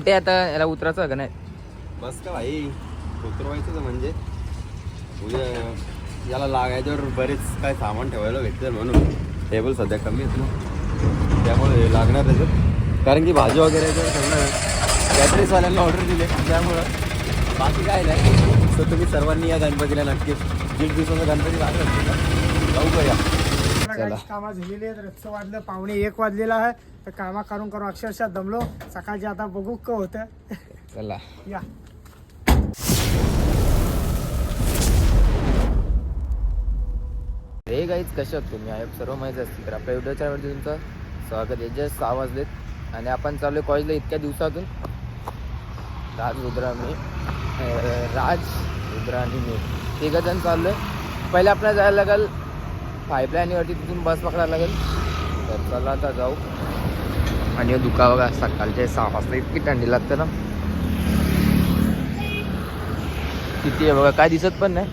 ते आता याला उतरायचं का नाही? बस का भाई, उतरवायचं म्हणजे उद्या याला लागायच्यावर बरेच काय सामान ठेवायला भेटतं म्हणून. टेबल सध्या कमी आहेत ना, त्यामुळे हे लागणार त्याचं. कारण की भाजी वगैरे सगळं कॅटरिंगवाल्यांना ऑर्डर दिले, त्यामुळं बाकी काय नाही. तर तुम्ही सर्वांनी या गणपतीला नक्कीच 1.5 दिवसाचा गणपती लागला जाऊ का या. चला कामा झालेली आहेत. रस्ते वाजलं 12:45 वाजलेला आहे. तर कामा करून अक्षरशः दमलो. सकाळचे आता बघू का होतं. चला या हे गाईच कसे आहात तुम्ही? आहे सर्व माहीत असतील तर आपल्या व्हिडिओ चॅनलवरती तुमचं स्वागत आहे. जस्ट 6 वाजलेत आणि आपण चालू आहे कॉलेजला इतक्या दिवसातून. राज, रुद्रा, मी तिघंजण चाललो आहे. पहिले आपल्याला जायला लागेल पाईपलाईनवरती, तिथून बस पकडायला लागेल. तर चला आता जाऊ. आणि दुका बघा, सकाळचे 6 वाजता इतकी थंडी लागते ना, किती आहे बघा, काय दिसत पण नाही.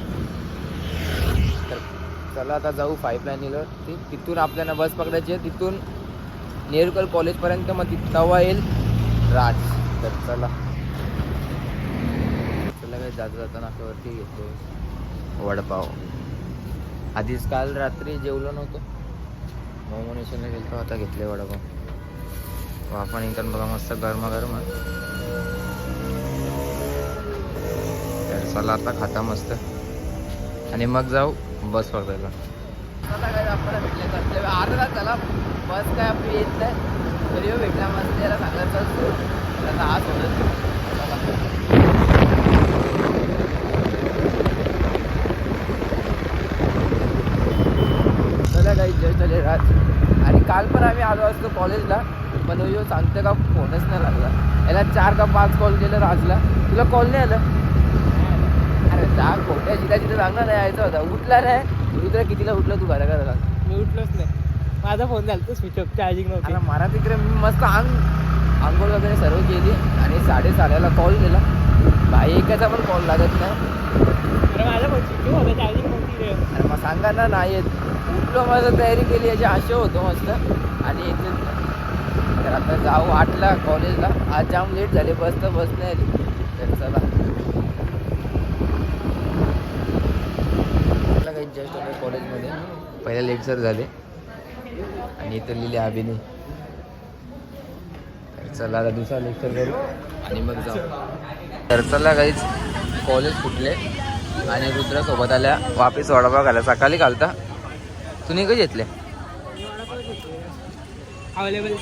तर चला आता जाऊ पाईपलाईनवर. तिथून आपल्याला बस पकडायची आहे, तिथून नेरुकल कॉलेजपर्यंत. मग तेव्हा येईल राज. तर चला काही जाताना वरती घेतो वडापाव. आधीच काल रात्री जेवलो नव्हतो, मोमोनेशनला गेलो, आता घेतले वडापाव. वाफा निघतात बघा, मस्त गरमागरम. तर चला आता खाता मस्त आणि मग जाऊ बस पकडायला. आपल्याला भेटले अर्धा चला, बस काय आपली येत नाही तरी भेटला मस्त. याला सांगायचं आता आज होत. चला काही जय चले राज. आणि काल पण आम्ही आलो असतो कॉलेजला, पण यो सांगते का फोनच नाही लागला. याला 4 का 5 कॉल केलं राजला, तुला कॉल नाही आलं. अरे जा खोट्या जिथं जिथं सांगणार नाही यायचं होता. उठला नाही. रुद्रा कितीला उठलं तू घरा? मी उठलोच नाही. माझा फोन झाला स्विच ऑफ, चार्जिंग नव्हती. अरे मारा तिकडे मी मस्त आंघोळ वगैरे सर्व केली आणि 6:30ला कॉल केला. भाई एकाचा पण कॉल लागत नाही. अरे माझा फोन स्विच ऑफ होता, चार्जिंग नव्हती. अरे मग सांगा ना, नाही येत. उठलो, माझं तयारी केली, याची आशा होतो मस्त आणि येतच नाही. तर आता जाऊ 8ला कॉलेजला. आज जाम लेट झाले, बस नाही आली. तर चला काही जस्ट आता कॉलेजमध्ये पहिल्या लेक्चर झाले आणि इथं लिहिले अभिनय. तर चला आता दुसरा लेक्चर करू आणि मग जाऊ. तर चला काहीच कॉलेज फुटले आणि रुद्रासोबत आल्या वापिस वडापाव घाला. सकाळी घालता तुम्ही कधी घेतले? अवेलेबल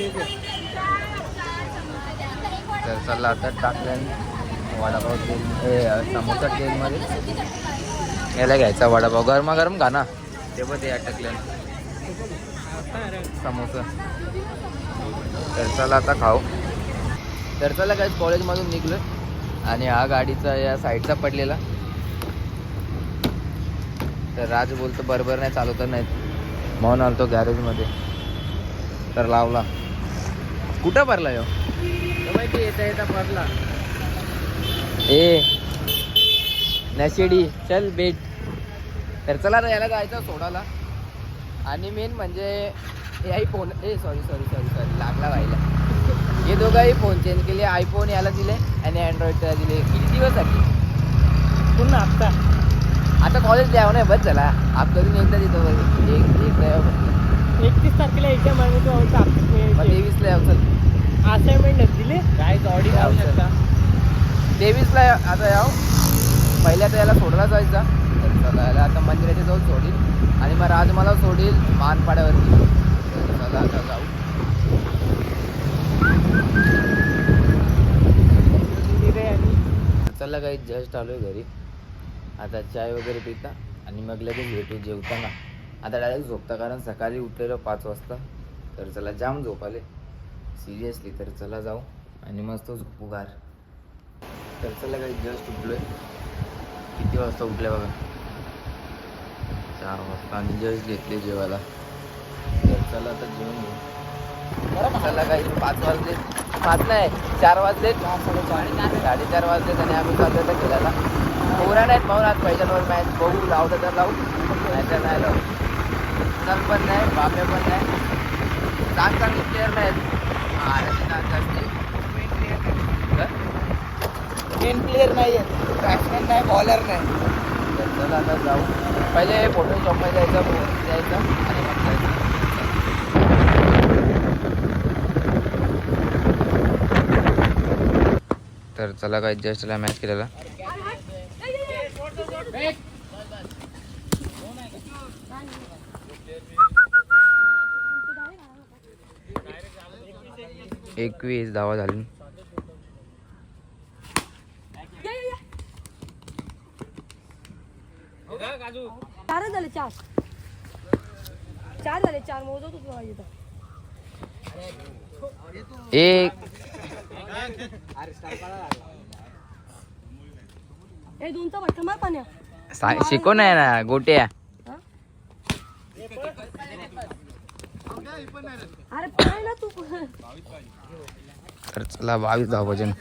तर चला आता टाकल्यान वडापाव तेल, समोसा तेलमध्ये याला घ्यायचा वडापाव. गरमागरम घा ना, ते पण ते अटकल्यान समोसा. तर चला आता खाऊ. तर चला काय कॉलेजमधून निघलो आणि हा गाडीचा या साईडचा पडलेला. तर राज बोलतो बरोबर नाही चालवत नाही, म्हणून आलतो गॅरेजमध्ये. तर लावला. कुठं भरला यो माहिती, येता पडला. ए नशेडी चल बेट. तर चला ना, याला जायचं सोडायला. आणि मेन म्हणजे हे फोन सॉरी लागला व्हायला. हे दोघंही फोन चेंज केले. आयफोन याला दिले आणि अँड्रॉइड त्याला दिले. किती दिवससाठी? पुन्हा आता कॉलेज द्यावं नाही, बस झाला. आपल्यातून एकदा देतो बघ, एक 31 तारखेला एक्झाम आहे. तू 23ला यावं. चल असाइनमेंट दिले काय ऑडिट यावं लावू शकता. 23ला आता याव. पहिल्या तर याला सोडला जायचा. तर चला याला आता मंदिराच्या जाऊन सोडील आणि मग राज मला सोडील मानपाड्यावरती. तर चला आता जाऊ. चला काही जस्ट आलो आहे घरी. आता चाय वगैरे पिता आणि मग लगेच भेटू जेवताना. आता डायरेक्ट झोपता, कारण सकाळी उठलेलो 5 वाजता. तर चला जाम झोप आले सिरियसली. तर चला जाऊ आणि मस्त झोपू गार. तर चला काही जस्ट उठलो आहे. किती वाजता उठले बघा, 4 वाजता. आणि जस्ट घेतले जेवायला. तर चला आता जेवण घेऊ. चला काही 5 वाजले, 5 नाही 4 वाजले, 4:30 वाजलेत आणि आम्ही चाललो तर खेळायला. पोरा नाहीत म्हणून आज पहिल्यांवर मॅच बघू. लावलं तर लावू, नाही तर नाही लावू. चल पण नाही, बापे पण नाही, चांगले प्लेअर नाहीत. मेन प्लेअर नाही आहे, बॅट्समॅन नाही, बॉलर नाही. तर चला आता जाऊ. पहिले फोटो शॉपमध्ये द्यायचा आणि मग जायचं. तर चला काय जस्ट मॅच केलेला. एकवीस धावा झाली. चार झाले, चार झाले, चार मोजत होतो इथं. एक हे दोनचा भट्टा मार पाण्या. शिको नाही ना गोट्या. अरे पाय ना तू. तर चला 22 धाव वजन.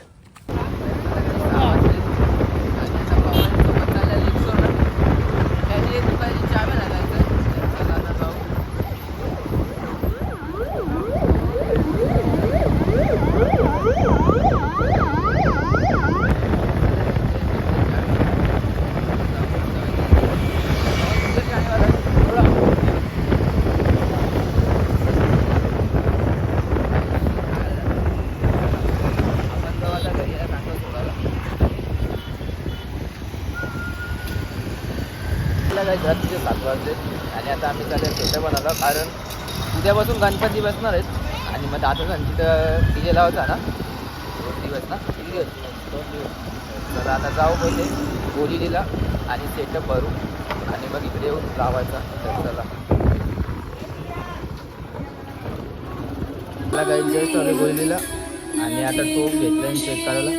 काही घरचे 7 वाजले आणि आता आम्ही त्याला सेटअप बनवलं, कारण उद्यापासून गणपती बसणार आहेत आणि मग दादाचं तिथं दिलेला होता ना 2 दिवस ना, 3 दिवस 2 दिवस. तर आता जाऊ पहिले गोलीला आणि सेटअप भरू आणि मग इकडे येऊन लावायचा. तर चला काही जस्ट आले गोलीला आणि आता टोप घेतलं आणि चेक करायला.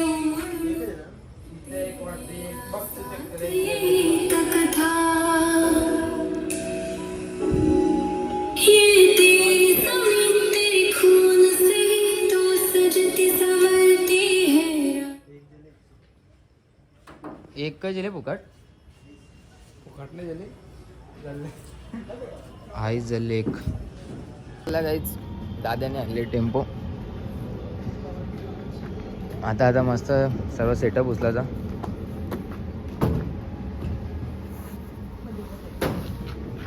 एक काय दिले फुकट नाही झाले. आईच झाले एक. काहीच दादाने आणले टेम्पो. आता मस्त सर्व सेटअप उचलायचा.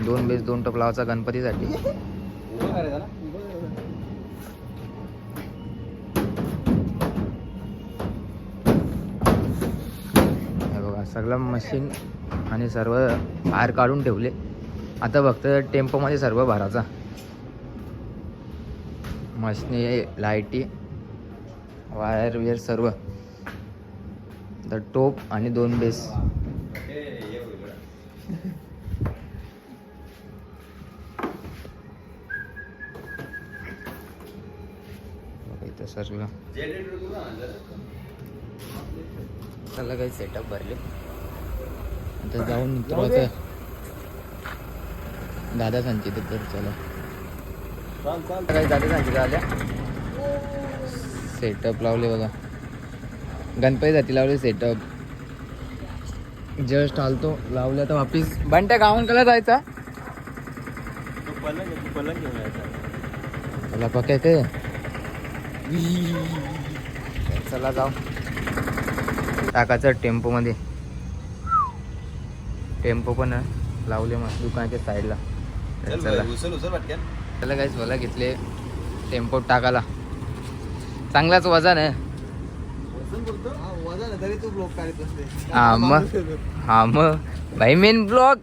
दोन बेस 2 टप लावायचा गणपतीसाठी. सगळं मशीन आणि सर्व बाहेर काढून ठेवले. आता फक्त टेम्पोमध्ये सर्व भरायचा. मशीन, लाईटी, वायर वियर सर्व. तर टोप आणि 2 बेस. इथं सर्व चला काही सेटअप भरले. आता जाऊन उतरवायचं दादा सांगितलं. तर चला काही दादा सांगितलं आल्या. सेटअप लावले बघा, गणपती जाती लावले सेटअप. जस्ट आलतो लावले. तर वापिस बंट्या गावान कला जायचा. चला पक्या काय चला जाऊ टाकायचं टेम्पोमध्ये. टेम्पो पण लावले मस्त दुकानाच्या साईडला. चला काहीच मला घेतले टेम्पो टाकायला. चांगलाच वजन आहे. हा मग भाई मेन ब्लॉग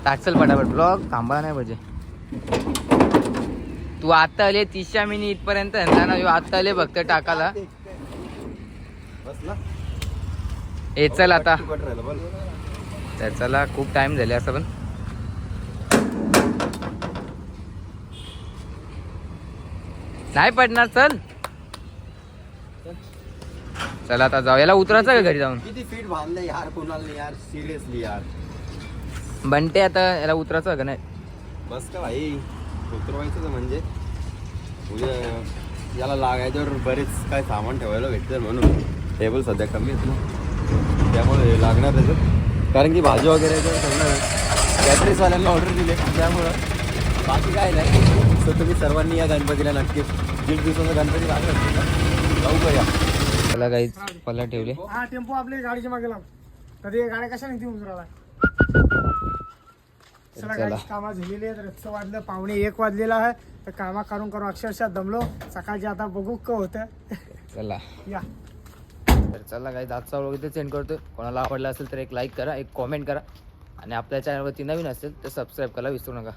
टाकसल पटापट. ब्लॉग थांबा नाही पाहिजे. तू आता आले 30 मिनिट इथपर्यंत ना. आता आले फक्त टाकायला. हे चल आता. तर चला खूप टाइम झाले असं पण. नाही पडणार. चल चला आता जाऊ. याला उतरायचं का घरी जाऊन. किती फीट बांधले यार कोणाला यार, सिरियसली यार. बंटे आता याला उतरायचं का नाही. बस का भाई, उतरवायचं म्हणजे उद्या याला लागायच्यावर बरेच काय सामान ठेवायला भेटतं म्हणून. टेबल सध्या कमी आहेत ना, त्यामुळे लागणार त्याचं. कारण की भाजी वगैरे कॅटरिंगवाल्यांना ऑर्डर दिले, त्यामुळं बाकी काय नाही. सो तुम्ही सर्वांनी या गणपतीला नक्कीच 1.5 दिवसाचा गणपती लागला जाऊ का या. त्याला काही पल्ला ठेवले. हा टेम्पो आपली गाडीच्या मागे लाव. कधी गाड्या कशा निघतील उजराला. चला चला. गाईस कामा झालेली आहेत. रस्ते वाजलं 1:45 वाजलेला आहे. तर कामा करून अक्षरशः दमलो. सकाळचे आता बघू क होतं. चला या तर चला काही आजचा व्लॉग इथे सेंड करतो. कोणाला आवडला असेल तर एक लाईक करा, एक कॉमेंट करा आणि आपल्या चॅनलवरती नवीन असेल तर सबस्क्राईब करायला विसरू नका.